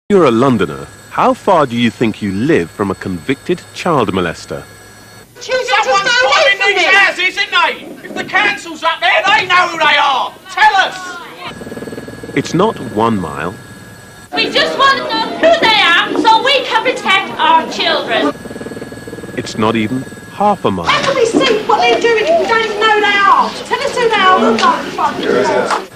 You're a Londoner. How far do you think you live from a convicted child molester? Someone's got in these houses, isn't they? If the council's up there, they know who they are. Tell us. It's not 1 mile. We just want to know who they are so we can protect our children. It's not even half a mile. How can we see what they're doing if we don't even know who they are? Tell us who they are.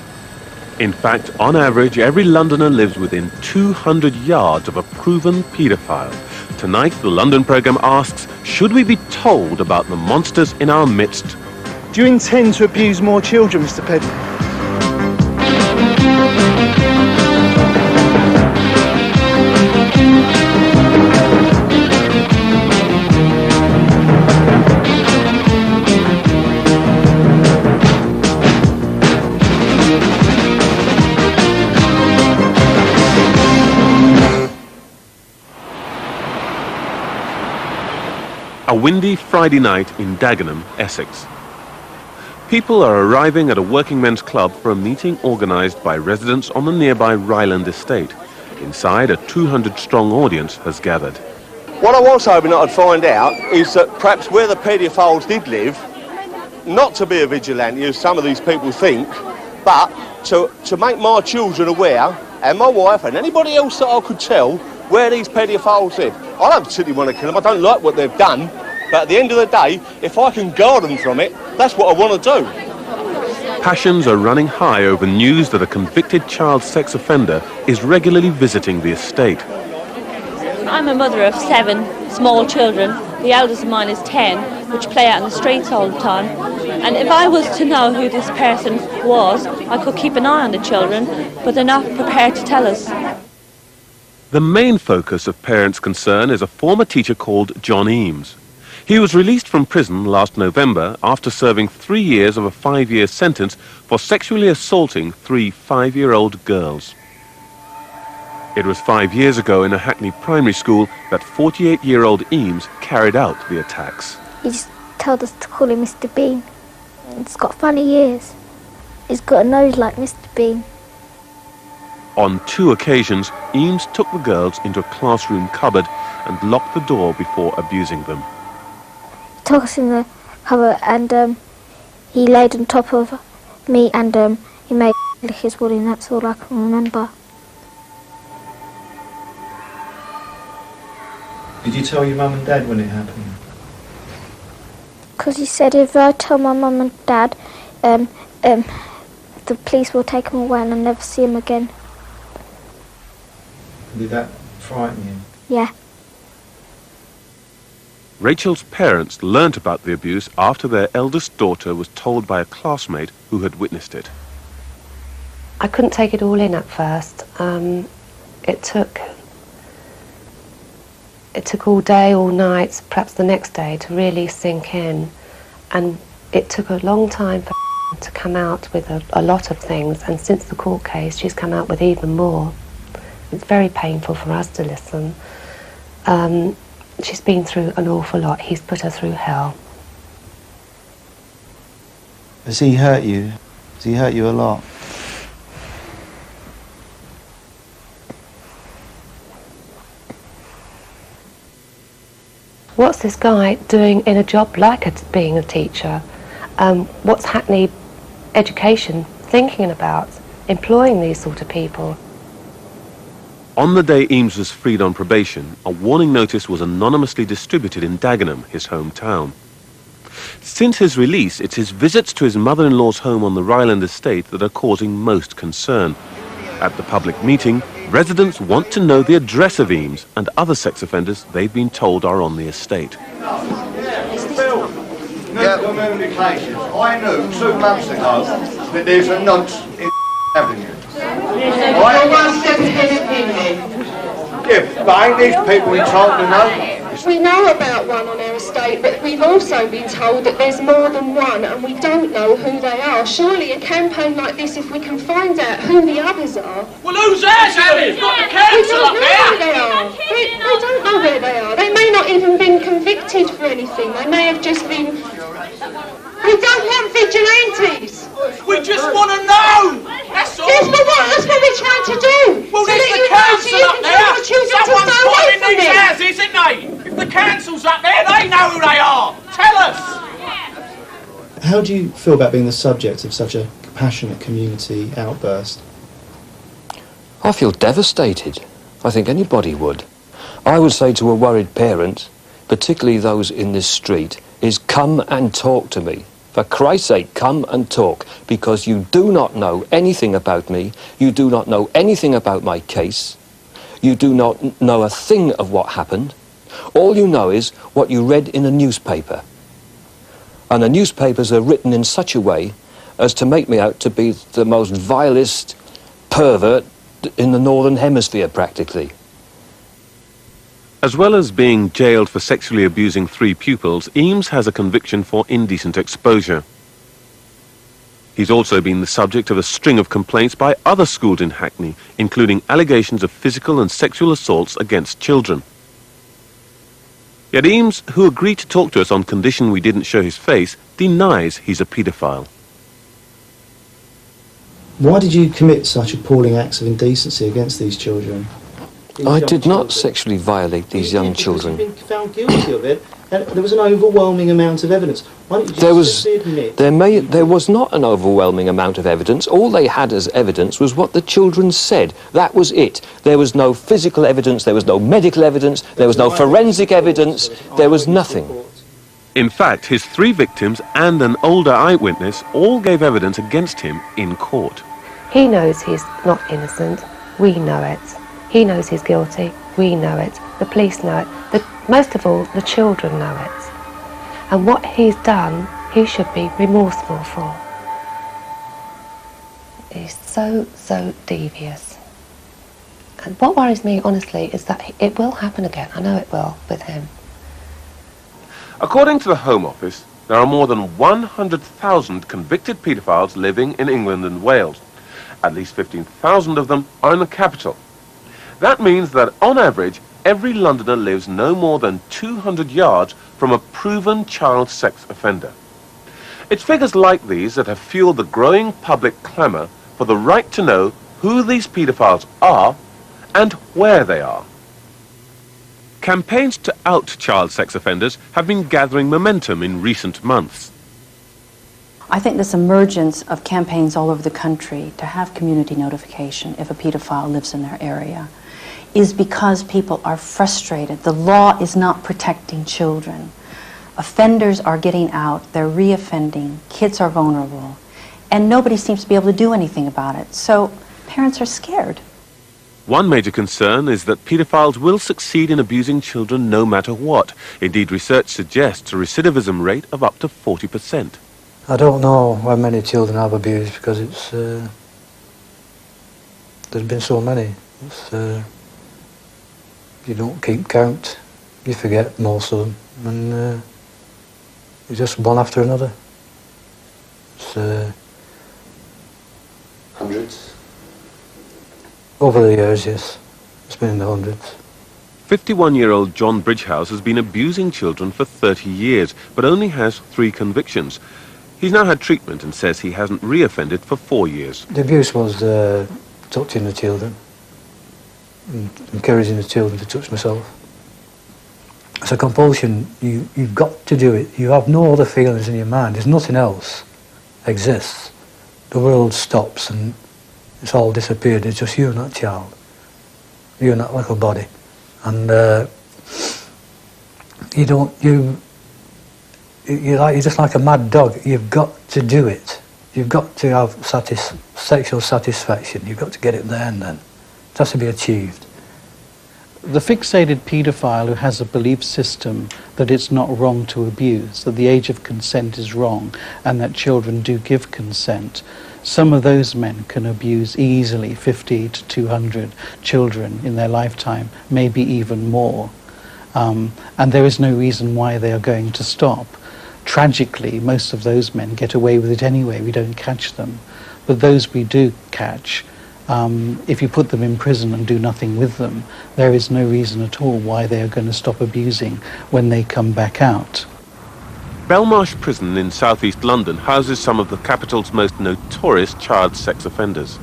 In fact, on average, every Londoner lives within 200 yards of a proven paedophile. Tonight, the London programme asks, should we be told about the monsters in our midst? Do you intend to abuse more children, Mr. Ped? A windy Friday night in Dagenham, Essex. People are arriving at a working men's club for a meeting organised by residents on the nearby Ryland estate. Inside, a 200-strong audience has gathered. What I was hoping I'd find out is that perhaps where the pedophiles did live, not to be a vigilante as some of these people think, but to make my children aware, and my wife and anybody else that I could tell, where these pedophiles live. I don't particularly want to kill them, I don't like what they've done, but at the end of the day, if I can guard them from it, that's what I want to do. Passions are running high over news that a convicted child sex offender is regularly visiting the estate. I'm a mother of 7 small children. The eldest of mine is 10, which play out in the streets all the time. And if I was to know who this person was, I could keep an eye on the children, but they're not prepared to tell us. The main focus of parents' concern is a former teacher called John Eames. He was released from prison last November after serving 3 years of a 5-year sentence for sexually assaulting 3 5-year-old girls. It was 5 years ago in a Hackney primary school that 48-year-old Eames carried out the attacks. He just told us to call him Mr. Bean. It's got funny ears. He's got a nose like Mr. Bean. On 2 occasions, Eames took the girls into a classroom cupboard and locked the door before abusing them. He took us in the cupboard and he laid on top of me and he made lick his body, and that's all I can remember. Did you tell your mum and dad when it happened? Because he said if I tell my mum and dad, the police will take him away and I'll never see him again. Did that frighten you? Yeah. Rachel's parents learnt about the abuse after their eldest daughter was told by a classmate who had witnessed it. I couldn't take it all in at first. It took all day, all night, perhaps the next day to really sink in. And it took a long time for to come out with a lot of things, and since the court case she's come out with even more. It's very painful for us to listen. She's been through an awful lot. He's put her through hell. Has he hurt you? Has he hurt you a lot? What's this guy doing in a job like being a teacher? What's Hackney Education thinking about employing these sort of people? On the day Eames was freed on probation, a warning notice was anonymously distributed in Dagenham, his hometown. Since his release, it's his visits to his mother-in-law's home on the Ryland estate that are causing most concern. At the public meeting, residents want to know the address of Eames and other sex offenders they've been told are on the estate. Communications. I knew 2 months ago that there's a nonce in Avenue. Yeah, but ain't these people entitled to know? We know about one on our estate, but we've also been told that there's more than one and we don't know who they are. Surely a campaign like this, if we can find out who the others are... Well, who's theirs, Ellie? Not the council up there! Who they are. They don't know where they are. They may not even been convicted for anything. They may have just been... We don't want vigilantes! We just want to know! That's all! Yes, but that's what we're trying to do! Well, so there's that the you know, so council you up can there! How do you feel about being the subject of such a passionate community outburst? I feel devastated. I think anybody would. I would say to a worried parent, particularly those in this street, is come and talk to me. For Christ's sake, come and talk, because you do not know anything about me, you do not know anything about my case, you do not know a thing of what happened. All you know is what you read in a newspaper. And the newspapers are written in such a way as to make me out to be the most vilest pervert in the Northern Hemisphere, practically. As well as being jailed for sexually abusing 3 pupils, Eames has a conviction for indecent exposure. He's also been the subject of a string of complaints by other schools in Hackney, including allegations of physical and sexual assaults against children. Yet Eames, who agreed to talk to us on condition we didn't show his face, denies he's a paedophile. Why did you commit such appalling acts of indecency against these children? I did not sexually violate these young children. You've been found guilty of it, and there was an overwhelming amount of evidence. Why don't you just admit? There was not an overwhelming amount of evidence. All they had as evidence was what the children said. That was it. There was no physical evidence, there was no medical evidence, there was no forensic evidence, there was nothing. In fact, his 3 victims and an older eyewitness all gave evidence against him in court. He knows he's not innocent. We know it. He knows he's guilty. We know it. The police know it. Most of all, the children know it. And what he's done, he should be remorseful for. He's so devious. And what worries me, honestly, is that it will happen again. I know it will, with him. According to the Home Office, there are more than 100,000 convicted paedophiles living in England and Wales. At least 15,000 of them are in the capital. That means that, on average, every Londoner lives no more than 200 yards from a proven child sex offender. It's figures like these that have fueled the growing public clamour for the right to know who these paedophiles are and where they are. Campaigns to out child sex offenders have been gathering momentum in recent months. I think this emergence of campaigns all over the country to have community notification if a pedophile lives in their area is because people are frustrated. The law is not protecting children. Offenders are getting out, they're reoffending, kids are vulnerable, and nobody seems to be able to do anything about it. So parents are scared. One major concern is that paedophiles will succeed in abusing children no matter what. Indeed, research suggests a recidivism rate of up to 40%. I don't know how many children I've abused because it's there's been so many. You don't keep count, you forget most of them, and it's just one after another. It's hundreds? Over the years, yes. It's been in the hundreds. 51-year-old John Bridgehouse has been abusing children for 30 years, but only has 3 convictions. He's now had treatment and says he hasn't reoffended for 4 years. The abuse was touching the children, and encouraging the children to touch myself. It's a compulsion. You've got to do it. You have no other feelings in your mind. There's nothing else exists. The world stops and it's all disappeared. It's just you and that child, you and that little body, and you're just like a mad dog. You've got to do it. You've got to have sexual satisfaction. You've got to get it there and then. It has to be achieved. The fixated paedophile who has a belief system that it's not wrong to abuse, that the age of consent is wrong, and that children do give consent, some of those men can abuse easily 50 to 200 children in their lifetime, maybe even more. And there is no reason why they are going to stop. Tragically, most of those men get away with it anyway. We don't catch them. But those we do catch, if you put them in prison and do nothing with them, there is no reason at all why they are going to stop abusing when they come back out. Belmarsh Prison in southeast London houses some of the capital's most notorious child sex offenders.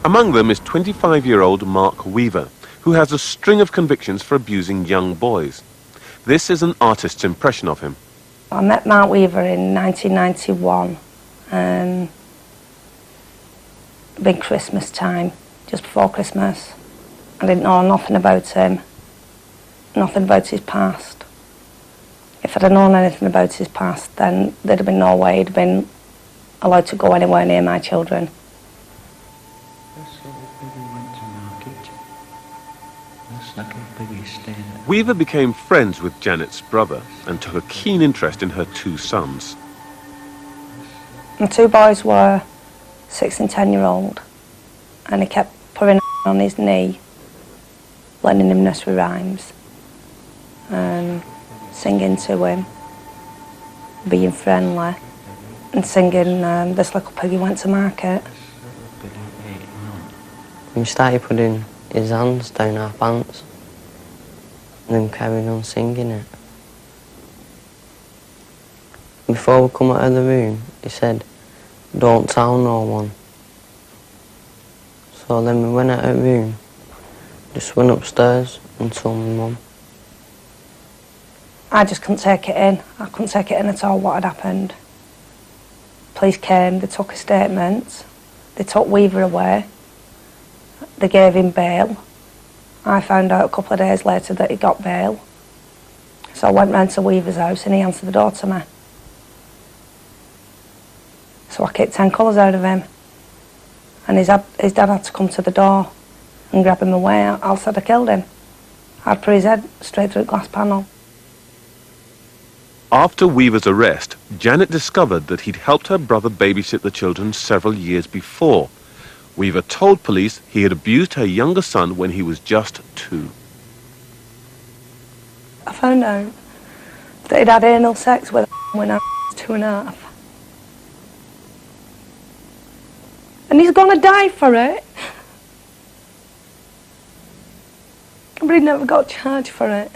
Among them is 25-year-old Mark Weaver, who has a string of convictions for abusing young boys. This is an artist's impression of him. I met Mark Weaver in 1991, big Christmas time, just before Christmas. I didn't know nothing about him, nothing about his past. If I'd have known anything about his past, then there'd have been no way he'd been allowed to go anywhere near my children. Weaver became friends with Janet's brother and took a keen interest in her two sons. My two boys were 6 and 10-year-old, and he kept putting on his knee, learning him nursery rhymes, and singing to him, being friendly, and singing This Little Piggy Went to Market. We started putting his hands down our pants and then carried on singing it. Before we come out of the room, he said, "Don't tell no one." So then we went out of the room, just went upstairs and told my mum. I just couldn't take it in. I couldn't take it in at all what had happened. Police came, they took a statement, they took Weaver away, they gave him bail. I found out a couple of days later that he got bail. So I went round to Weaver's house and he answered the door to me. So I kicked 10 colours out of him. And his dad had to come to the door and grab him away. I said I killed him. I'd put his head straight through the glass panel. After Weaver's arrest, Janet discovered that he'd helped her brother babysit the children several years before. Weaver told police he had abused her younger son when he was just 2. I found out that he'd had anal sex with her when I was 2.5. And he's gonna die for it. But he never got charged for it.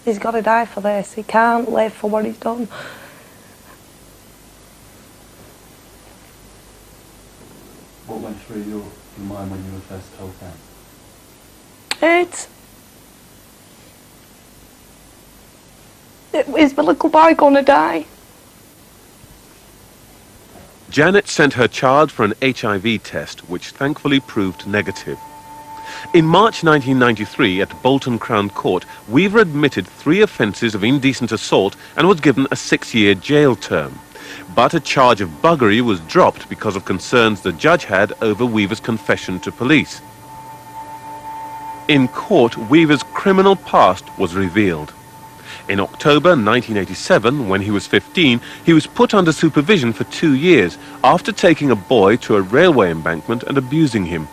He's got to die for this. He can't live for what he's done. What went through your mind when you were first told that? Is the little boy gonna die? Janet sent her child for an HIV test, which thankfully proved negative. In March 1993, at Bolton Crown Court, Weaver admitted 3 offences of indecent assault and was given a 6-year jail term. But a charge of buggery was dropped because of concerns the judge had over Weaver's confession to police. In court, Weaver's criminal past was revealed. In October 1987, when he was 15, he was put under supervision for 2 years after taking a boy to a railway embankment and abusing him.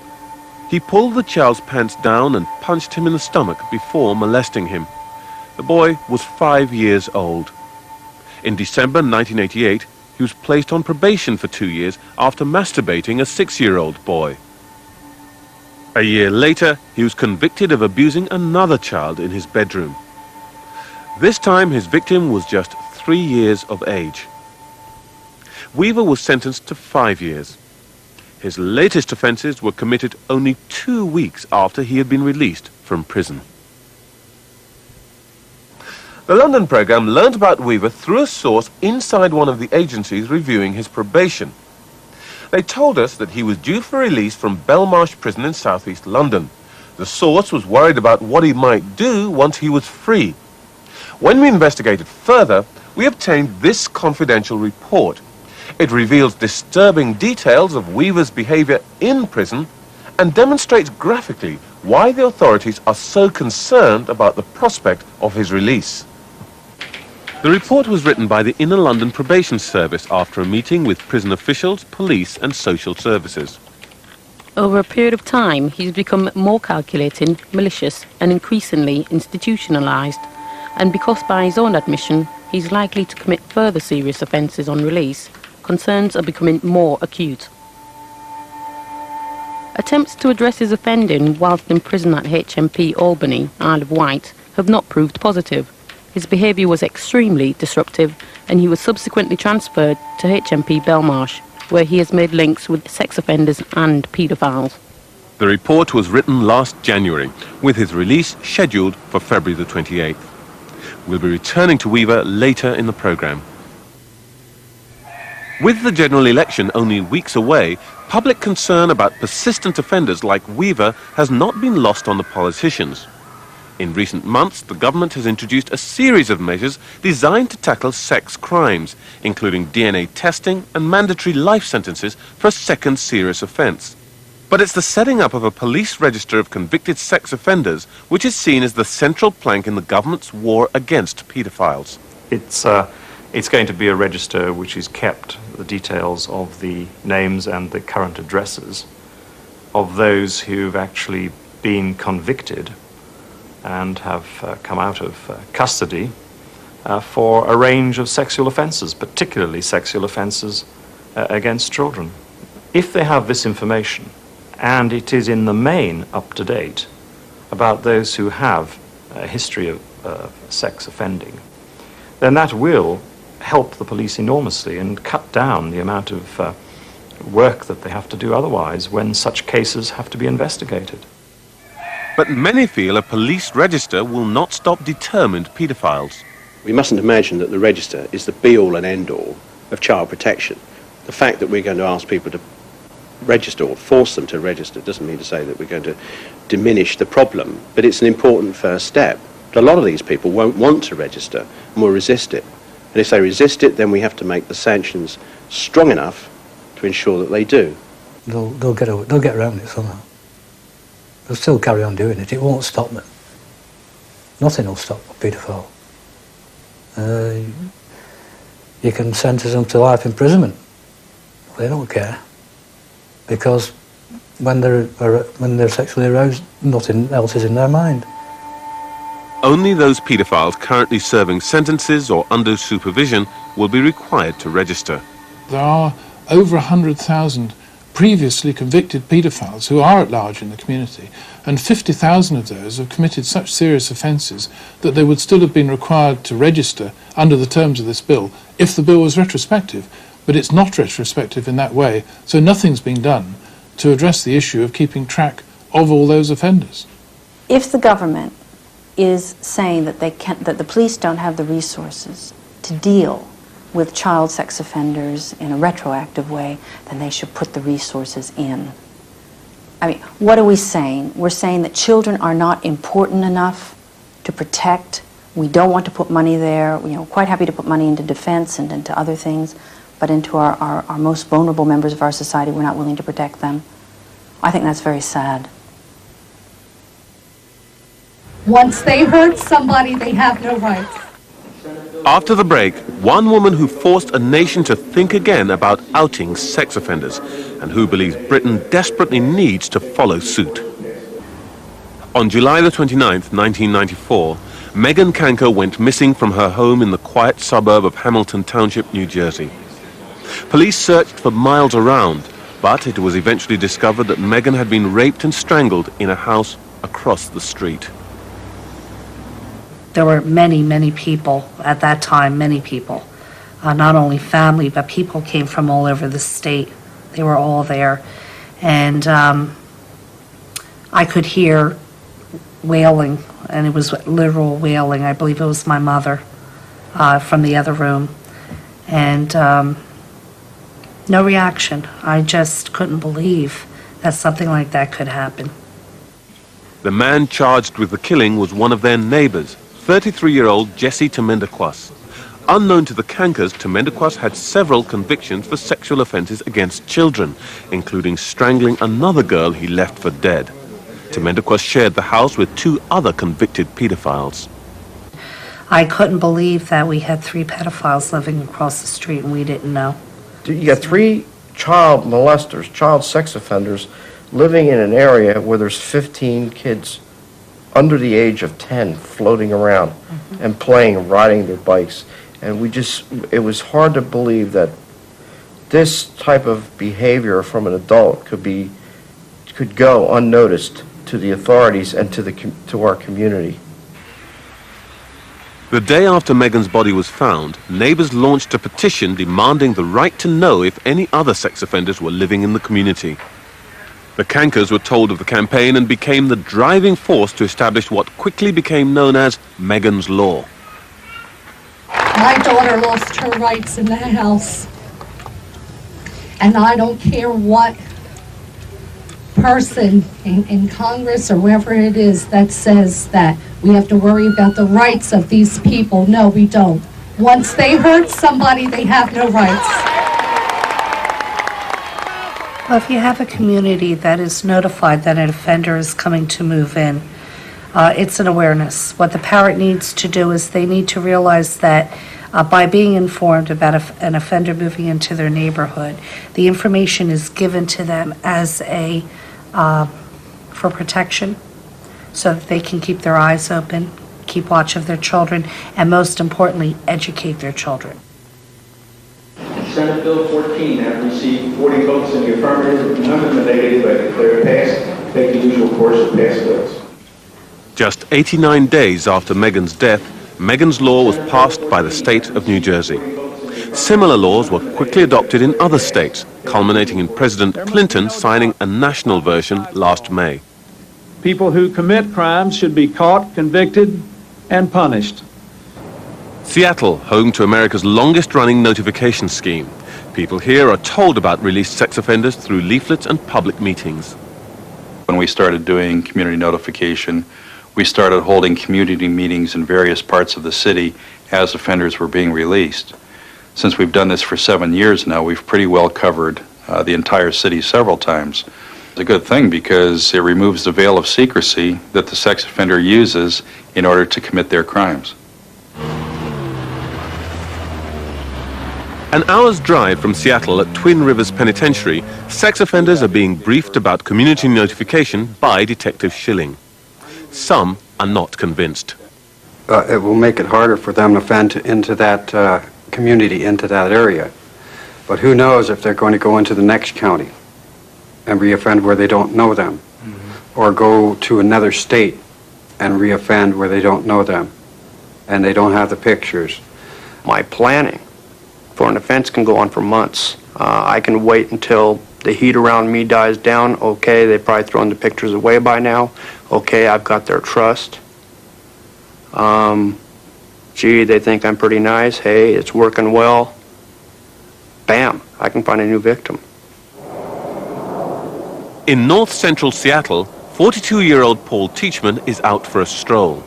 He pulled the child's pants down and punched him in the stomach before molesting him. The boy was 5 years old. In December 1988, he was placed on probation for 2 years after masturbating a 6-year-old boy. A year later, he was convicted of abusing another child in his bedroom. This time, his victim was just 3 years of age. Weaver was sentenced to 5 years. His latest offences were committed only 2 weeks after he had been released from prison. The London programme learnt about Weaver through a source inside one of the agencies reviewing his probation. They told us that he was due for release from Belmarsh Prison in southeast London. The source was worried about what he might do once he was free. When we investigated further, we obtained this confidential report. It reveals disturbing details of Weaver's behaviour in prison and demonstrates graphically why the authorities are so concerned about the prospect of his release. The report was written by the Inner London Probation Service after a meeting with prison officials, police and social services. Over a period of time, he's become more calculating, malicious and increasingly institutionalised. And because by his own admission, he's likely to commit further serious offences on release, concerns are becoming more acute. Attempts to address his offending whilst in prison at HMP Albany, Isle of Wight, have not proved positive. His behaviour was extremely disruptive and he was subsequently transferred to HMP Belmarsh. where he has made links with sex offenders and paedophiles. The report was written last January, with his release scheduled for February the 28th. We'll be returning to Weaver later in the programme. With the general election only weeks away, public concern about persistent offenders like Weaver has not been lost on the politicians. In recent months, the government has introduced a series of measures designed to tackle sex crimes, including DNA testing and mandatory life sentences for a second serious offence. But it's the setting up of a police register of convicted sex offenders which is seen as the central plank in the government's war against paedophiles. It's going to be a register which is kept the details of the names and the current addresses of those who've actually been convicted and have come out of custody for a range of sexual offences, particularly sexual offences against children. If they have this information, and it is in the main up to date about those who have a history of sex offending, then that will help the police enormously and cut down the amount of work that they have to do otherwise when such cases have to be investigated. But many feel a police register will not stop determined paedophiles. We mustn't imagine that the register is the be-all and end-all of child protection. The fact that we're going to ask people to register or force them to register doesn't mean to say that we're going to diminish the problem, but it's an important first step. But a lot of these people won't want to register and will resist it. And if they resist it, then we have to make the sanctions strong enough to ensure that they do. They'll get around it somehow. They'll still carry on doing it. It won't stop them. Nothing will stop a paedophile. You can sentence them to life imprisonment. They don't care. Because when they're sexually aroused, nothing else is in their mind. Only those paedophiles currently serving sentences or under supervision will be required to register. There are over 100,000 previously convicted paedophiles who are at large in the community, and 50,000 of those have committed such serious offences that they would still have been required to register under the terms of this bill if the bill was retrospective. But it's not retrospective in that way, so nothing's been done to address the issue of keeping track of all those offenders. If the government is saying that that the police don't have the resources to deal with child sex offenders in a retroactive way, then they should put the resources in. I mean, what are we saying? We're saying that children are not important enough to protect. We don't want to put money there. We're quite happy to put money into defense and into other things, but into our most vulnerable members of our society, we're not willing to protect them. I think that's very sad. Once they hurt somebody, they have no rights. After the break, one woman who forced a nation to think again about outing sex offenders and who believes Britain desperately needs to follow suit. On July the 29th, 1994, Megan Kanker went missing from her home in the quiet suburb of Hamilton Township, New Jersey. Police searched for miles around, but it was eventually discovered that Megan had been raped and strangled in a house across the street. There were many, many people at that time, many people. Not only family, but people came from all over the state. They were all there. And I could hear wailing, and it was literal wailing. I believe it was my mother from the other room. And no reaction. I just couldn't believe that something like that could happen. The man charged with the killing was one of their neighbors, 33-year-old Jesse Temendekwas. Unknown to the Kankers, Temendekwas had several convictions for sexual offences against children, including strangling another girl he left for dead. Temendekwas shared the house with two other convicted pedophiles. I couldn't believe that we had 3 pedophiles living across the street and we didn't know. You got 3 child molesters, child sex offenders, living in an area where there's 15 kids under the age of 10 floating around and playing and riding their bikes. And it was hard to believe that this type of behavior from an adult could go unnoticed to the authorities and to our community. The day after Megan's body was found, neighbours launched a petition demanding the right to know if any other sex offenders were living in the community. The Cankers were told of the campaign and became the driving force to establish what quickly became known as Megan's Law. My daughter lost her rights in the house. And I don't care what person in Congress or wherever it is that says that we have to worry about the rights of these people. No, we don't. Once they hurt somebody, they have no rights. Well, if you have a community that is notified that an offender is coming to move in, it's an awareness. What the parent needs to do is they need to realize that by being informed about an offender moving into their neighborhood, the information is given to them as a for protection, so that they can keep their eyes open, keep watch of their children, and most importantly, educate their children. Senate Bill 14 has received 40 votes in the affirmative, none in the negative. I declare it passed. Take the usual course of passed bills. Just 89 days after Megan's death, Megan's Law was passed by the state of New Jersey. Similar laws were quickly adopted in other states, culminating in President Clinton signing a national version last May. People who commit crimes should be caught, convicted, and punished. Seattle, home to America's longest-running notification scheme. People here are told about released sex offenders through leaflets and public meetings. When we started doing community notification, we started holding community meetings in various parts of the city as offenders were being released. Since we've done this for 7 years now, we've pretty well covered the entire city several times. It's a good thing because it removes the veil of secrecy that the sex offender uses in order to commit their crimes. An hour's drive from Seattle at Twin Rivers Penitentiary, sex offenders are being briefed about community notification by Detective Schilling. Some are not convinced. It will make it harder for them to offend into that community, into that area. But who knows if they're going to go into the next county and reoffend where they don't know them, or go to another state and reoffend where they don't know them, and they don't have the pictures. My planning for an offense can go on for months. I can wait until the heat around me dies down. Okay, they've probably thrown the pictures away by now. Okay, I've got their trust. Gee, they think I'm pretty nice. Hey, it's working well. Bam, I can find a new victim. In north-central Seattle, 42-year-old Paul Teachman is out for a stroll.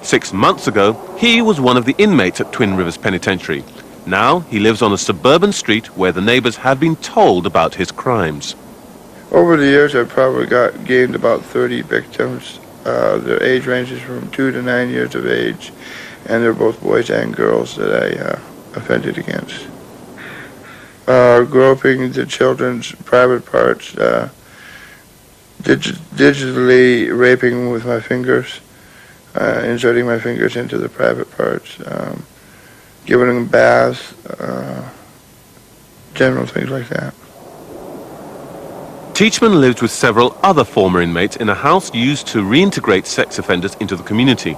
6 months ago, he was one of the inmates at Twin Rivers Penitentiary. Now he lives on a suburban street where the neighbors have been told about his crimes. Over the years, I've probably gained about 30 victims. Their age ranges from 2 to 9 years of age, and they're both boys and girls that I offended against. Groping the children's private parts, digitally raping them with my fingers, inserting my fingers into the private parts, giving them baths, general things like that. Teachman lives with several other former inmates in a house used to reintegrate sex offenders into the community.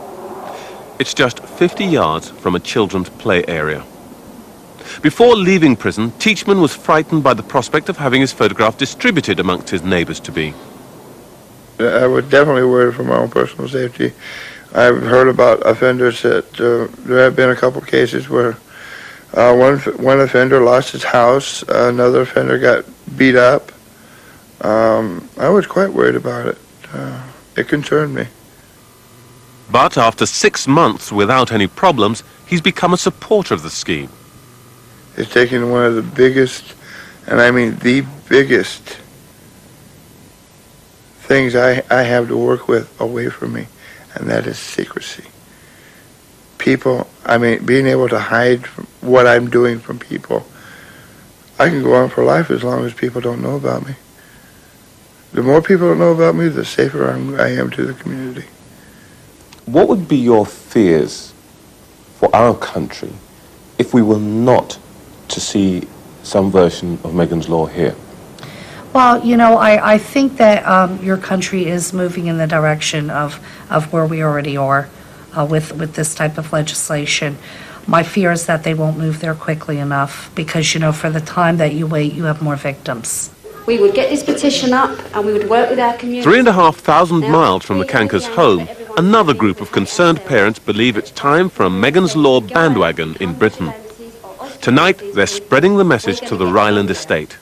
It's just 50 yards from a children's play area. Before leaving prison, Teachman was frightened by the prospect of having his photograph distributed amongst his neighbors-to-be. I was definitely worried for my own personal safety. I've heard about offenders that there have been a couple cases where one offender lost his house, another offender got beat up. I was quite worried about it. It concerned me. But after 6 months without any problems, he's become a supporter of the scheme. It's taken one of the biggest, and I mean the biggest, things I have to work with away from me, and that is secrecy. People, I mean, being able to hide what I'm doing from people. I can go on for life as long as people don't know about me. The more people don't know about me, the safer I am to the community. What would be your fears for our country if we were not to see some version of Megan's Law here? Well, you know, I think that your country is moving in the direction of where we already are. with this type of legislation. My fear is that they won't move there quickly enough because, you know, for the time that you wait, you have more victims. We would get this petition up and we would work with our community. 3,500 miles from the Cankers' home, another group of concerned parents believe it's time for a Megan's Law bandwagon in Britain. Tonight, they're spreading the message to the Ryland estate.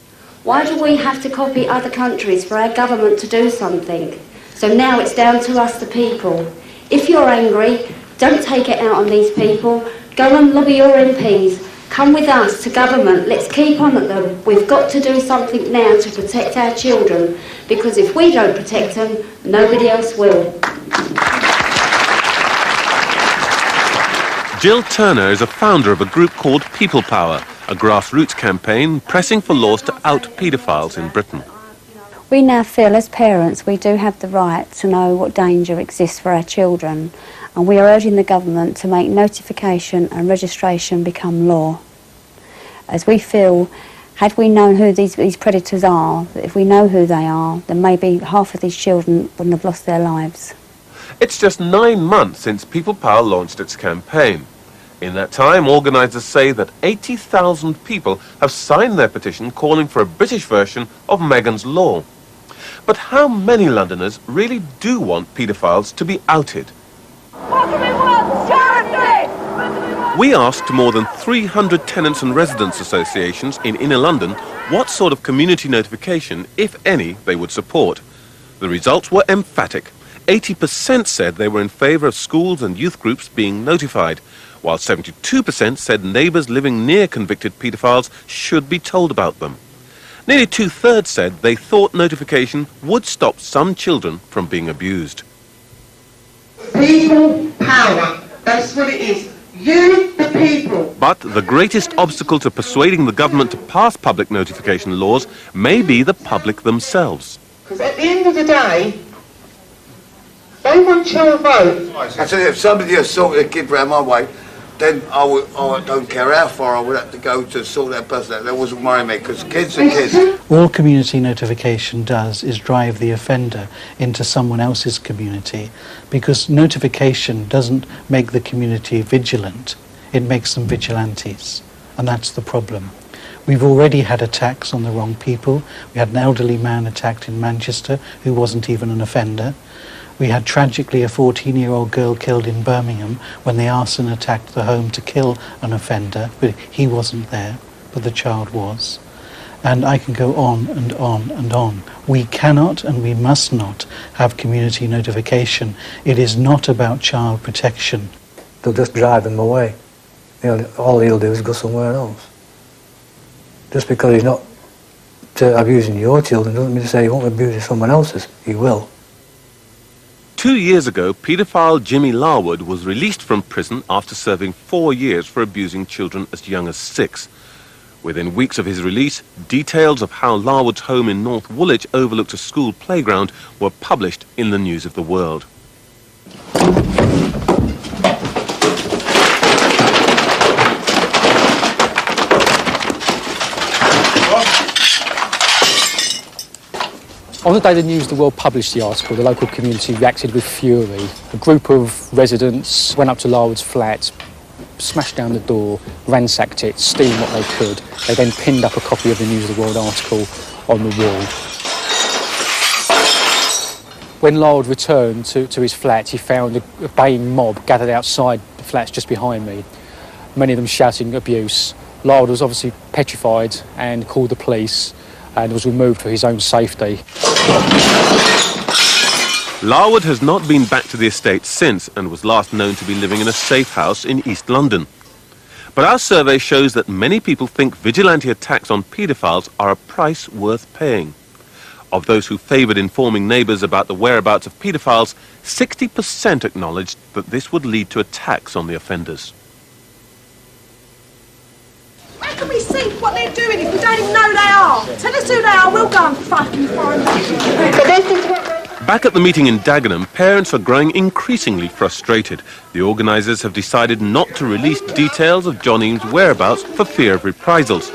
Why do we have to copy other countries for our government to do something? So now it's down to us, the people. If you're angry, don't take it out on these people. Go and lobby your MPs. Come with us to government. Let's keep on at them. We've got to do something now to protect our children, because if we don't protect them, nobody else will. Jill Turner is a founder of a group called People Power, a grassroots campaign pressing for laws to out paedophiles in Britain. We now feel as parents we do have the right to know what danger exists for our children, and we are urging the government to make notification and registration become law. As we feel, had we known who these predators are, if we know who they are, then maybe half of these children wouldn't have lost their lives. It's just 9 months since People Power launched its campaign. In that time, organisers say that 80,000 people have signed their petition calling for a British version of Megan's Law. But how many Londoners really do want paedophiles to be outed? We asked more than 300 tenants and residents associations in inner London what sort of community notification, if any, they would support. The results were emphatic. 80% said they were in favour of schools and youth groups being notified, while 72% said neighbours living near convicted paedophiles should be told about them. Nearly 2/3 said they thought notification would stop some children from being abused. People power, that's what it is. You, the people. But the greatest obstacle to persuading the government to pass public notification laws may be the public themselves. Because at the end of the day, they want your vote. I said if somebody assaulted a kid around my way, then I don't care how far I would have to go to sort that person out. That wasn't worrying me, because kids are kids. All community notification does is drive the offender into someone else's community, because notification doesn't make the community vigilant, it makes them vigilantes, and that's the problem. We've already had attacks on the wrong people. We had an elderly man attacked in Manchester who wasn't even an offender. We had tragically a 14-year-old girl killed in Birmingham when the arson attacked the home to kill an offender, but he wasn't there, but the child was. And I can go on and on and on. We cannot and we must not have community notification. It is not about child protection. They'll just drive him away. All he'll do is go somewhere else. Just because he's not abusing your children doesn't mean to say he won't abuse someone else's. He will. 2 years ago, paedophile Jimmy Larwood was released from prison after serving 4 years for abusing children as young as 6. Within weeks of his release, details of how Larwood's home in North Woolwich overlooked a school playground were published in the News of the World. On the day the News of the World published the article, the local community reacted with fury. A group of residents went up to Larwood's flat, smashed down the door, ransacked it, stealing what they could. They then pinned up a copy of the News of the World article on the wall. When Larwood returned to his flat, he found a baying mob gathered outside the flats just behind me, many of them shouting abuse. Larwood was obviously petrified and called the police and was removed for his own safety. Larwood has not been back to the estate since and was last known to be living in a safe house in East London. But our survey shows that many people think vigilante attacks on paedophiles are a price worth paying. Of those who favoured informing neighbours about the whereabouts of paedophiles, 60% acknowledged that this would lead to attacks on the offenders. How can we see what they're doing if we don't even know they are? Tell us who they are, we'll go and fucking find them. Back at the meeting in Dagenham, parents are growing increasingly frustrated. The organisers have decided not to release details of John Eames' whereabouts for fear of reprisals.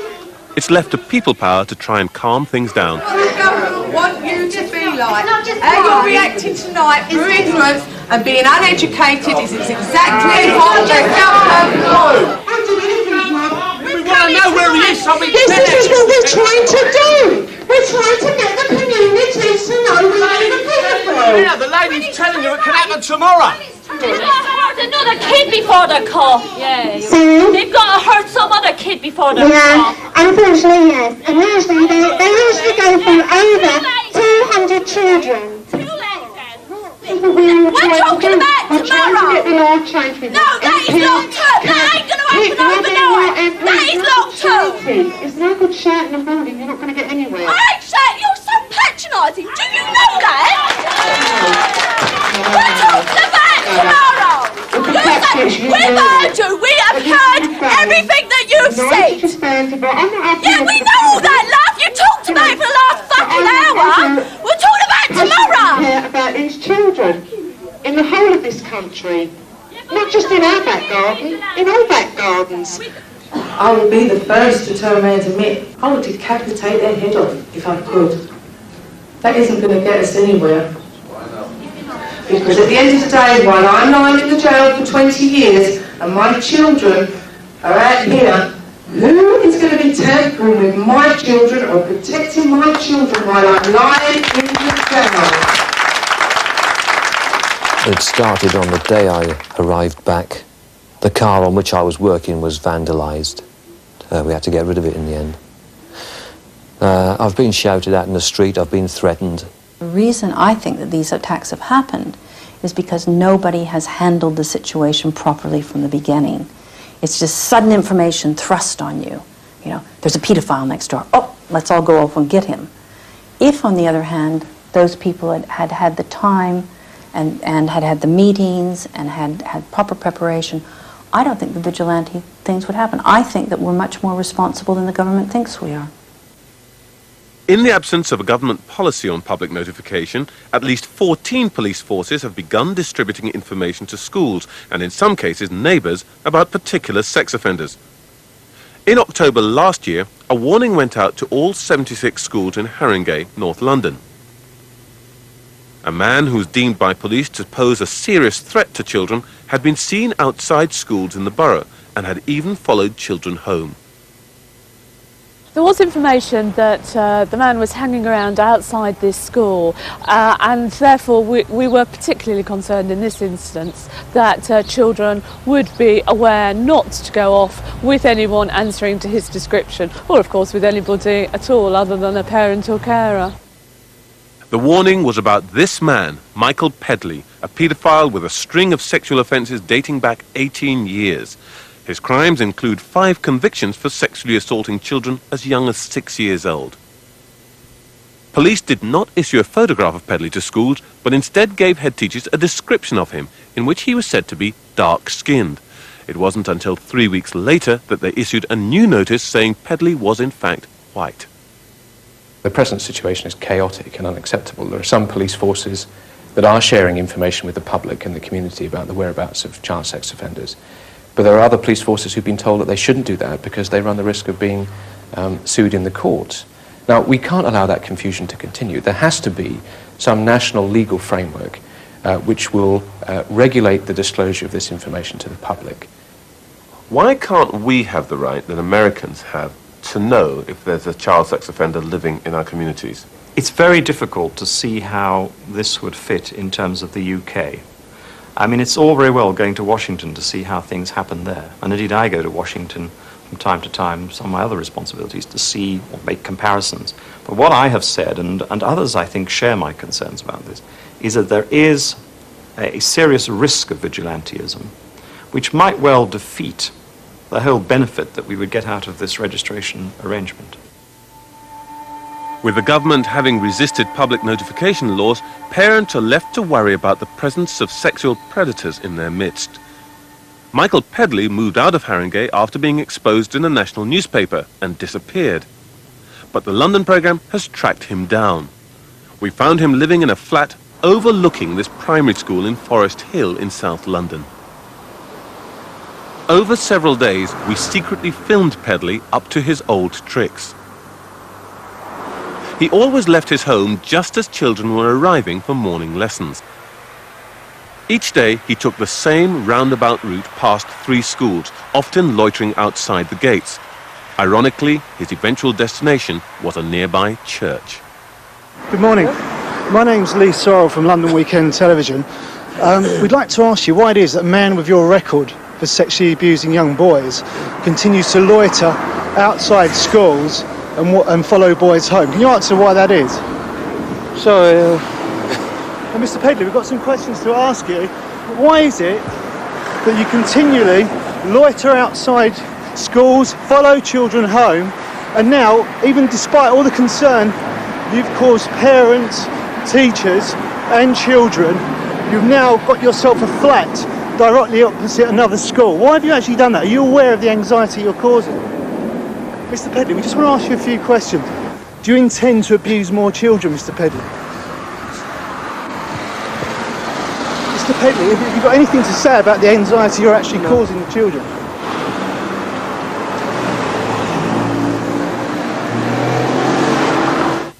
It's left to People Power to try and calm things down. What the government want you to be like, how you're reacting tonight through influence And being uneducated is exactly what the government do. We want to know where he is, so we Yes, this is what we're trying to do. We're trying to get the community to know where the pedophile. Yeah, the lady's telling you it can happen tomorrow. They've got to hurt another kid before they're caught. Yeah. They've got to hurt some other kid before they're caught. Unfortunately, yes. And usually they usually go through over 200 children. We're talking about tomorrow. No, that is long term. That ain't going to happen overnight. That is long term. It's no good shouting and holding. You're not going to get anywhere. I ain't shouting. You're so patronising. Do you know that? We're talking about tomorrow. We've heard you. We have heard everything that you've said. Yeah, we know all that, love. You talked about it for the last fucking hour. We're talking about tomorrow. Care about these children in the whole of this country, not just in our back garden, in all back gardens. I would be the first to tell a man to admit I would decapitate their head off if I could. That isn't going to get us anywhere. Because at the end of the day, while I'm lying in the jail for 20 years and my children are out here, who is going to be tampering with my children or protecting my children while I'm lying in the jail? It started on the day I arrived back. The car on which I was working was vandalised. We had to get rid of it in the end. I've been shouted at in the street, I've been threatened. The reason I think that these attacks have happened is because nobody has handled the situation properly from the beginning. It's just sudden information thrust on you. You know, there's a pedophile next door. Oh, let's all go off and get him. If, on the other hand, those people had had the time and had had the meetings and had proper preparation, I don't think the vigilante things would happen. I think that we're much more responsible than the government thinks we are. In the absence of a government policy on public notification, at least 14 police forces have begun distributing information to schools and in some cases neighbours about particular sex offenders. In October last year, a warning went out to all 76 schools in Haringey, North London. A man who's deemed by police to pose a serious threat to children had been seen outside schools in the borough and had even followed children home. There was information that the man was hanging around outside this school and therefore we were particularly concerned in this instance that children would be aware not to go off with anyone answering to his description or of course with anybody at all other than a parent or carer. The warning was about this man, Michael Pedley, a paedophile with a string of sexual offences dating back 18 years. His crimes include 5 convictions for sexually assaulting children as young as 6 years old. Police did not issue a photograph of Pedley to schools, but instead gave head teachers a description of him, in which he was said to be dark-skinned. It wasn't until 3 weeks later that they issued a new notice saying Pedley was in fact white. The present situation is chaotic and unacceptable. There are some police forces that are sharing information with the public and the community about the whereabouts of child sex offenders. But there are other police forces who've been told that they shouldn't do that because they run the risk of being sued in the courts. Now, we can't allow that confusion to continue. There has to be some national legal framework which will regulate the disclosure of this information to the public. Why can't we have the right that Americans have to know if there's a child sex offender living in our communities? It's very difficult to see how this would fit in terms of the UK. I mean, it's all very well going to Washington to see how things happen there. And indeed, I go to Washington from time to time, some of my other responsibilities, to see or make comparisons. But what I have said, and others I think share my concerns about this, is that there is a serious risk of vigilantism, which might well defeat the whole benefit that we would get out of this registration arrangement. With the government having resisted public notification laws, parents are left to worry about the presence of sexual predators in their midst. Michael Pedley moved out of Haringey after being exposed in a national newspaper and disappeared. But the London programme has tracked him down. We found him living in a flat overlooking this primary school in Forest Hill in South London. Over several days, we secretly filmed Pedley up to his old tricks. He always left his home just as children were arriving for morning lessons. Each day he took the same roundabout route past 3 schools, often loitering outside the gates. Ironically, his eventual destination was a nearby church. Good morning. My name's Lee Sorrell from London Weekend Television. We'd like to ask you why it is that a man with your record for sexually abusing young boys continues to loiter outside schools and follow boys home. Can you answer why that is? So, Mr. Pedley, we've got some questions to ask you. Why is it that you continually loiter outside schools, follow children home, and now, even despite all the concern you've caused parents, teachers and children, you've now got yourself a flat directly opposite another school? Why have you actually done that? Are you aware of the anxiety you're causing? Mr. Pedley, we just want to ask you a few questions. Do you intend to abuse more children, Mr. Pedley? Mr. Pedley, have you got anything to say about the anxiety you're actually causing the children?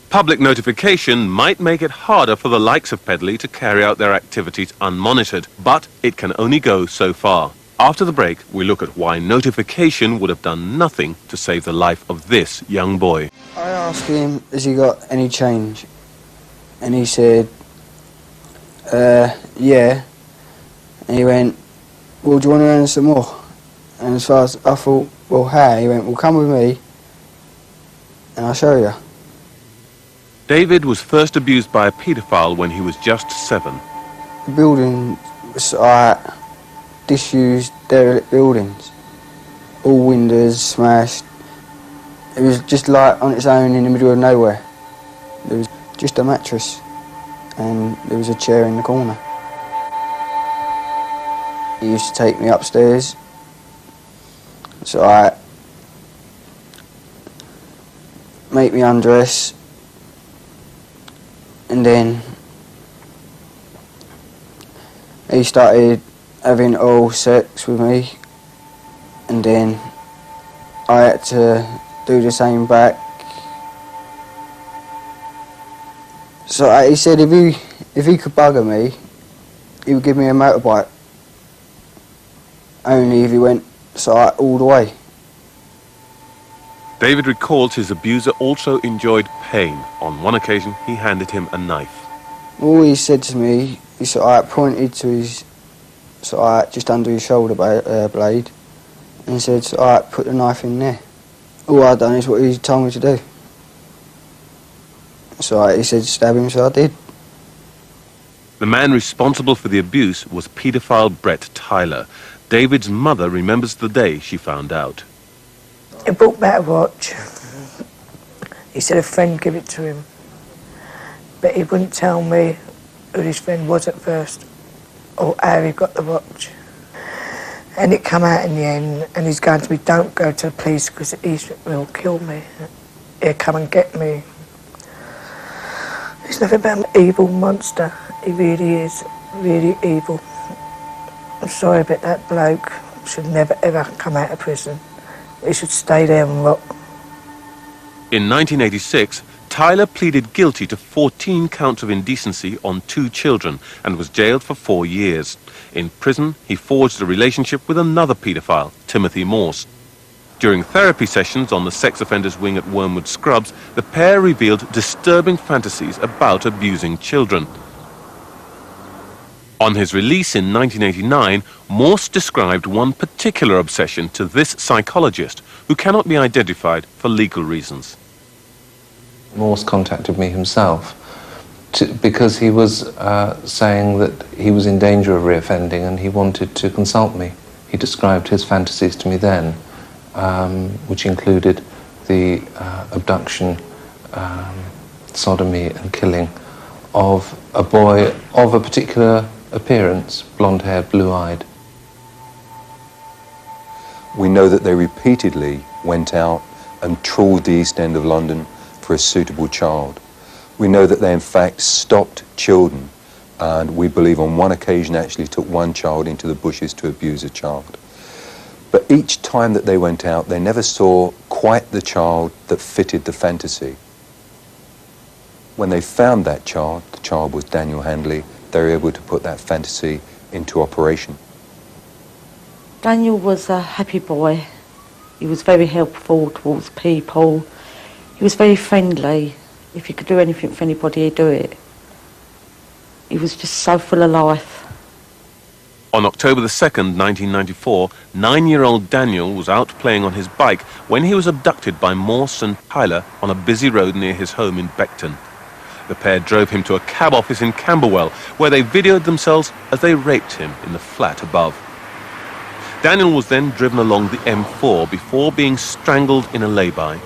Public notification might make it harder for the likes of Pedley to carry out their activities unmonitored, but it can only go so far. After the break, we look at why notification would have done nothing to save the life of this young boy. I asked him, has he got any change? And he said, yeah. And he went, well, do you want to earn some more? And as far as I thought, well, how? He went, well, come with me and I'll show you. David was first abused by a paedophile when he was just 7. The building was disused, derelict buildings. All windows smashed. It was just like on its own in the middle of nowhere. There was just a mattress and there was a chair in the corner. He used to take me upstairs. So I make me undress, and then he started having oral sex with me, and then I had to do the same back. So he said if he could bugger me, he would give me a motorbike. Only if he went all the way. David recalls his abuser also enjoyed pain. On one occasion, he handed him a knife. All he said to me, he pointed to his, just under his shoulder blade, and said, put the knife in there. All I'd done is what he told me to do. So he said, stab him, so I did. The man responsible for the abuse was paedophile Brett Tyler. David's mother remembers the day she found out. He brought back a watch. He said a friend gave it to him. But he wouldn't tell me who his friend was at first or how he got the watch. And it come out in the end, and he's going to me, don't go to the police because he will kill me. He'll come and get me. He's nothing but an evil monster. He really is, really evil. I'm sorry, but that bloke should never ever come out of prison. He should stay there and rot. In 1986, Tyler pleaded guilty to 14 counts of indecency on 2 children and was jailed for 4 years. In prison, he forged a relationship with another paedophile, Timothy Morse. During therapy sessions on the sex offenders wing at Wormwood Scrubs, the pair revealed disturbing fantasies about abusing children. On his release in 1989, Morse described one particular obsession to this psychologist, who cannot be identified for legal reasons. Morse contacted me himself because he was saying that he was in danger of reoffending and he wanted to consult me. He described his fantasies to me then, which included the abduction, sodomy and killing of a boy of a particular appearance, blonde-haired, blue-eyed. We know that they repeatedly went out and trawled the East End of London for a suitable child. We know that they in fact stopped children, and we believe on one occasion actually took one child into the bushes to abuse a child. But each time that they went out, they never saw quite the child that fitted the fantasy. When they found that child, the child was Daniel Handley, they were able to put that fantasy into operation. Daniel was a happy boy. He was very helpful towards people. He was very friendly. If he could do anything for anybody, he'd do it. He was just so full of life. On October the 2nd, 1994, 9-year-old Daniel was out playing on his bike when he was abducted by Morse and Tyler on a busy road near his home in Beckton. The pair drove him to a cab office in Camberwell, where they videoed themselves as they raped him in the flat above. Daniel was then driven along the M4 before being strangled in a lay-by.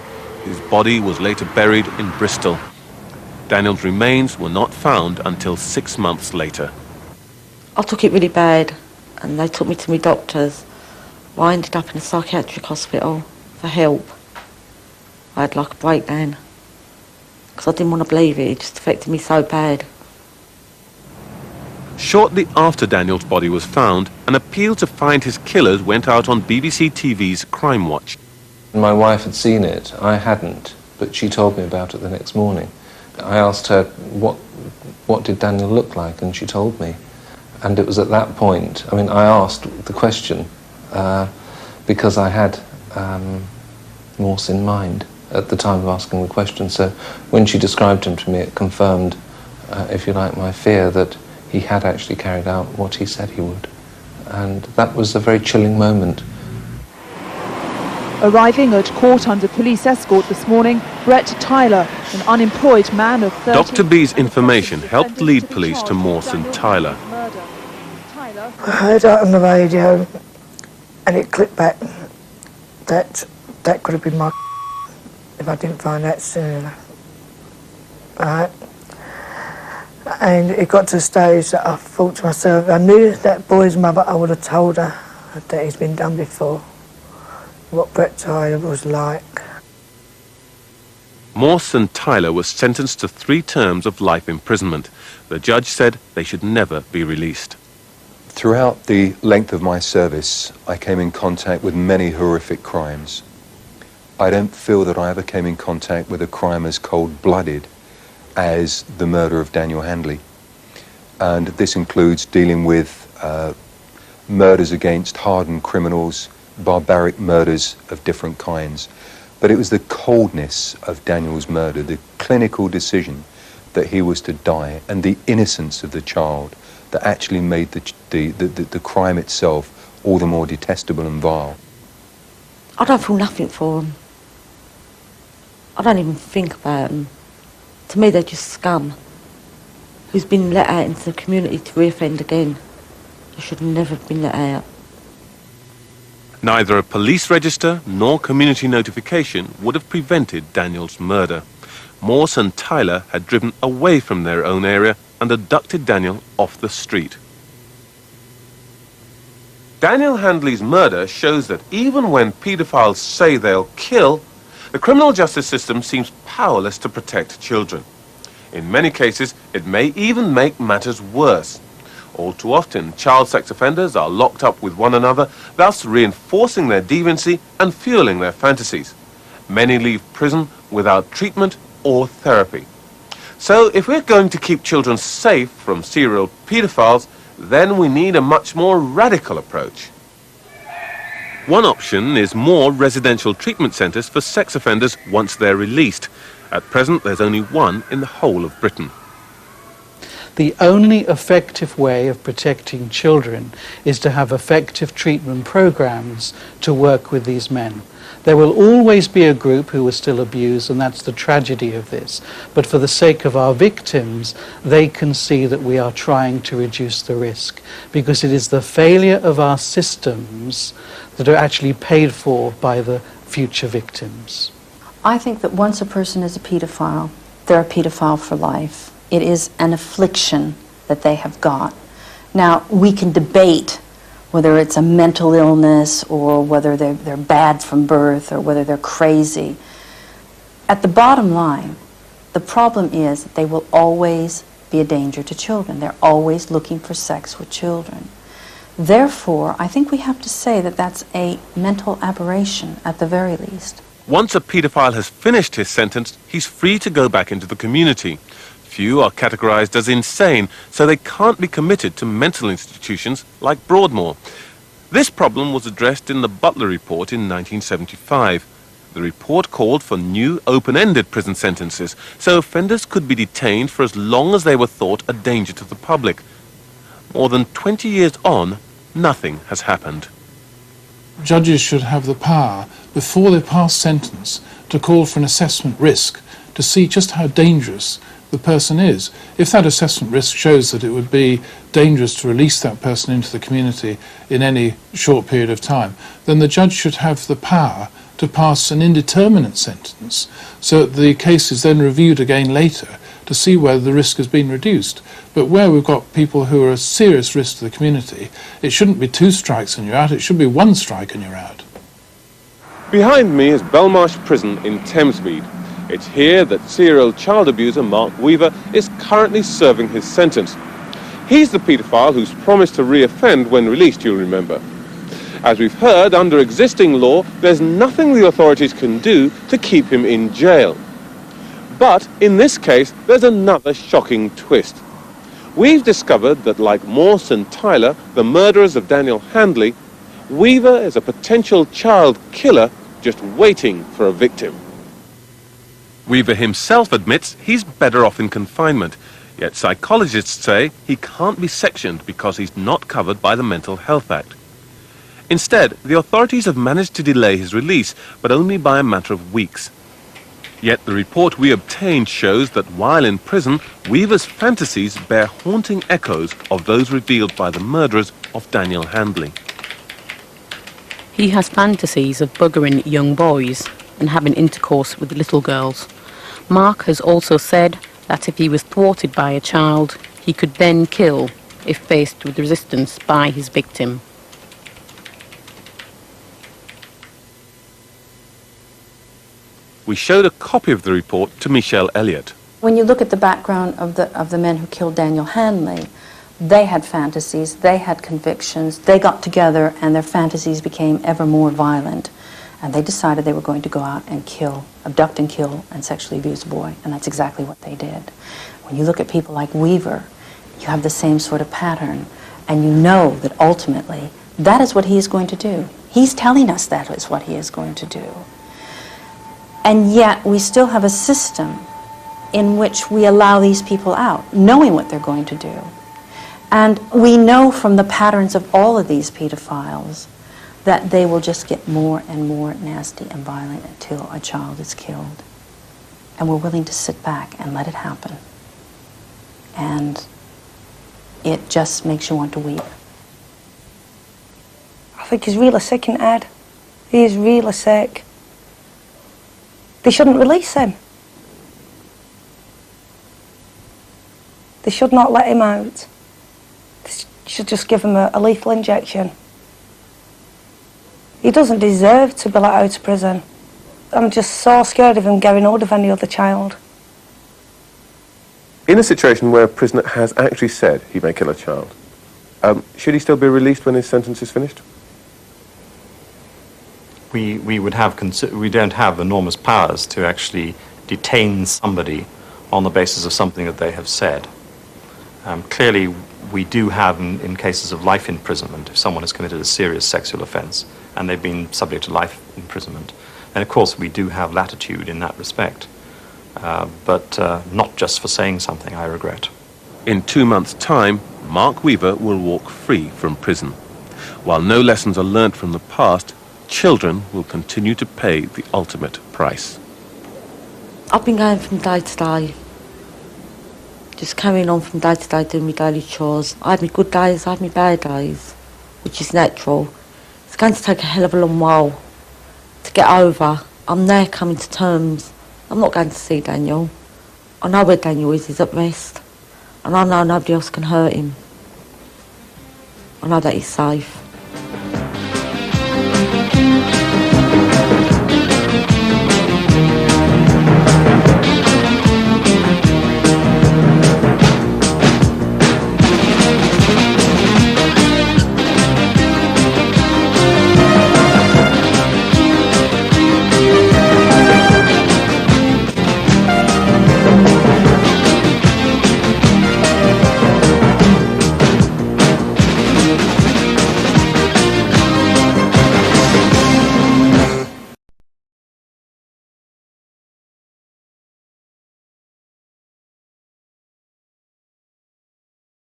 His body was later buried in Bristol. Daniel's remains were not found until 6 months later. I took it really bad, and they took me to my doctors. I ended up in a psychiatric hospital for help. I had like a breakdown, because I didn't want to believe it. It just affected me so bad. Shortly after Daniel's body was found, an appeal to find his killers went out on BBC TV's Crime Watch. My wife had seen it, I hadn't, but she told me about it the next morning. I asked her, what did Daniel look like, and she told me. And it was at that point, I mean, I asked the question because I had Morse in mind at the time of asking the question. So when she described him to me, it confirmed, if you like, my fear that he had actually carried out what he said he would. And that was a very chilling moment. Arriving at court under police escort this morning, Brett Tyler, an unemployed man of 30... Dr. B's information helped lead police to Morse and Tyler. I heard it on the radio, and it clicked back that could have been my if I didn't find out sooner. Right? And it got to the stage that I thought to myself, I knew that boy's mother, I would have told her that he's been done before, what Brett Tyler was like. Morse and Tyler were sentenced to 3 terms of life imprisonment. The judge said they should never be released. Throughout the length of my service, I came in contact with many horrific crimes. I don't feel that I ever came in contact with a crime as cold-blooded as the murder of Daniel Handley. And this includes dealing with murders against hardened criminals, barbaric murders of different kinds. But it was the coldness of Daniel's murder, the clinical decision that he was to die, and the innocence of the child that actually made the crime itself all the more detestable and vile. I don't feel nothing for them. I don't even think about them. To me, they're just scum who's been let out into the community to reoffend again. They should never have been let out. Neither a police register nor community notification would have prevented Daniel's murder. Morse and Tyler had driven away from their own area and abducted Daniel off the street. Daniel Handley's murder shows that even when pedophiles say they'll kill, the criminal justice system seems powerless to protect children. In many cases, it may even make matters worse. All too often, child sex offenders are locked up with one another, thus reinforcing their deviancy and fueling their fantasies. Many leave prison without treatment or therapy. So if we're going to keep children safe from serial pedophiles, then we need a much more radical approach. One option is more residential treatment centres for sex offenders once they're released. At present, there's only one in the whole of Britain. The only effective way of protecting children is to have effective treatment programs to work with these men. There will always be a group who will still abuse, and that's the tragedy of this. But for the sake of our victims, they can see that we are trying to reduce the risk, because it is the failure of our systems that are actually paid for by the future victims. I think that once a person is a pedophile, they're a pedophile for life. It is an affliction that they have got. Now, we can debate whether it's a mental illness or whether they're bad from birth or whether they're crazy. At the bottom line, the problem is that they will always be a danger to children. They're always looking for sex with children. Therefore, I think we have to say that that's a mental aberration at the very least. Once a paedophile has finished his sentence, he's free to go back into the community. few are categorised as insane, so they can't be committed to mental institutions like Broadmoor. This problem was addressed in the Butler Report in 1975. The report called for new open-ended prison sentences, so offenders could be detained for as long as they were thought a danger to the public. More than 20 years on, nothing has happened. Judges should have the power, before they pass sentence, to call for an assessment risk to see just how dangerous the person is. If that assessment risk shows that it would be dangerous to release that person into the community in any short period of time, then the judge should have the power to pass an indeterminate sentence, so that the case is then reviewed again later to see whether the risk has been reduced. But where we've got people who are a serious risk to the community, it shouldn't be 2 strikes and you're out, it should be 1 strike and you're out. Behind me is Belmarsh Prison in Thamesmead. It's here that serial child abuser Mark Weaver is currently serving his sentence. He's the paedophile who's promised to re-offend when released, you'll remember. As we've heard, under existing law, there's nothing the authorities can do to keep him in jail. But in this case, there's another shocking twist. We've discovered that, like Morse and Tyler, the murderers of Daniel Handley, Weaver is a potential child killer just waiting for a victim. Weaver himself admits he's better off in confinement, yet psychologists say he can't be sectioned because he's not covered by the Mental Health Act. Instead, the authorities have managed to delay his release, but only by a matter of weeks. Yet the report we obtained shows that while in prison, Weaver's fantasies bear haunting echoes of those revealed by the murderers of Daniel Handley. He has fantasies of buggering young boys and having intercourse with little girls. Mark has also said that if he was thwarted by a child, he could then kill if faced with resistance by his victim. We showed a copy of the report to Michelle Elliott. When you look at the background of the men who killed Daniel Handley, they had fantasies, they had convictions, they got together and their fantasies became ever more violent. And they decided they were going to go out and kill, abduct and kill and sexually abuse a boy. And that's exactly what they did. When you look at people like Weaver, you have the same sort of pattern. And you know that ultimately, that is what he is going to do. He's telling us that is what he is going to do. And yet we still have a system in which we allow these people out, knowing what they're going to do. And we know from the patterns of all of these pedophiles that they will just get more and more nasty and violent until a child is killed. And we're willing to sit back and let it happen. And it just makes you want to weep. I think he's really sick in the head. He is really sick. They shouldn't release him. They should not let him out. They should just give him a lethal injection. He doesn't deserve to be let out of prison. I'm just so scared of him getting hold of any other child. In a situation where a prisoner has actually said he may kill a child, should he still be released when his sentence is finished? We don't have enormous powers to actually detain somebody on the basis of something that they have said. Clearly, we do have, in cases of life imprisonment, if someone has committed a serious sexual offence and they've been subject to life imprisonment, then of course we do have latitude in that respect, but not just for saying something, I regret. In 2 months' time, Mark Weaver will walk free from prison. While no lessons are learnt from the past, children will continue to pay the ultimate price. I've been going from day to day, just carrying on from day to day doing my daily chores. I have my good days, I have my bad days, which is natural. It's going to take a hell of a long while to get over. I'm now coming to terms. I'm not going to see Daniel. I know where Daniel is, he's at rest. And I know nobody else can hurt him. I know that he's safe.